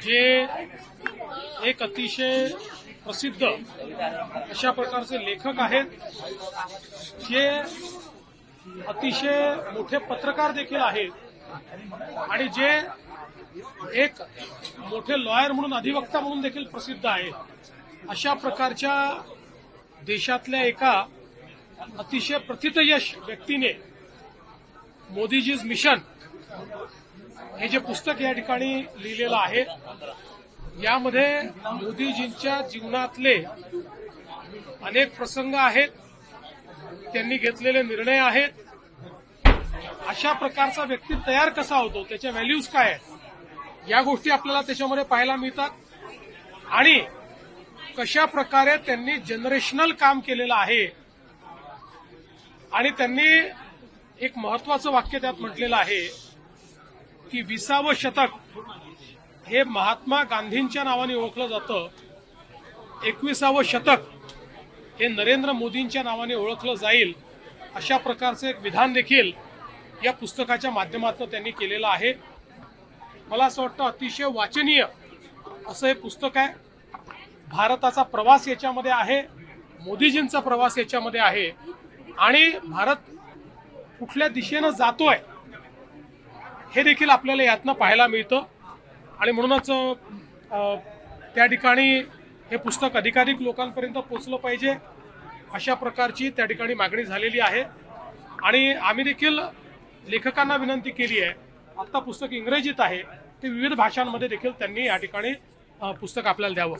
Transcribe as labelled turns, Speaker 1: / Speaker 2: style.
Speaker 1: जे एक अतिशय प्रसिद्ध अशा प्रकारचे लेखक आहेत, जे अतिशय मोठे पत्रकार देखील आहेत आणि जे एक मोठे लॉयर म्हणून अधिवक्ता म्हणून देखील प्रसिद्ध आहेत, अशा प्रकारच्या देशातल्या एका अतिशय प्रथितयश व्यक्तीने मोदीजीज मिशन हे जे पुस्तक या ठिकाणी लिहिलेलं आहे, यामध्ये मोदीजींच्या जीवनातले अनेक प्रसंग आहेत, त्यांनी घेतलेले निर्णय आहेत. अशा प्रकारचा व्यक्ती तयार कसा होतो, त्याच्या व्हॅल्यूज काय आहेत, या गोष्टी आपल्याला त्याच्यामध्ये पाहायला मिळतात. आणि कशा प्रकारे त्यांनी जनरेशनल काम केलेलं आहे. आणि त्यांनी एक महत्वाचं वाक्य त्यात म्हटलेलं आहे की 20वे शतक हे महात्मा गांधींच्या नावाने ओळखलं जातं, 21वे शतक हे नरेंद्र मोदींच्या नावाने ओळखलं जाईल, अशा प्रकारचं एक विधान देखील या पुस्तकाच्या माध्यमातून त्यांनी केलेलं आहे. मला असं वाटतं अतिशय वाचनीय असं हे पुस्तक आहे. भारताचा प्रवास याच्यामध्ये आहे, मोदीजींचा प्रवास याच्यामध्ये आहे आणि भारत कुठल्या दिशेनं जातोय हे देखील आपल्याला यातनं पाहायला मिळतं. आणि म्हणूनच त्या ठिकाणी हे पुस्तक अधिकाधिक लोकांपर्यंत पोहोचलं पाहिजे, अशा प्रकारची त्या ठिकाणी मागणी झालेली आहे. आणि आम्ही देखील लेखकांना विनंती केली आहे, आता पुस्तक इंग्रजीत आहे, ते विविध भाषांमध्ये देखील त्यांनी या ठिकाणी पुस्तक आपल्याला द्यावं.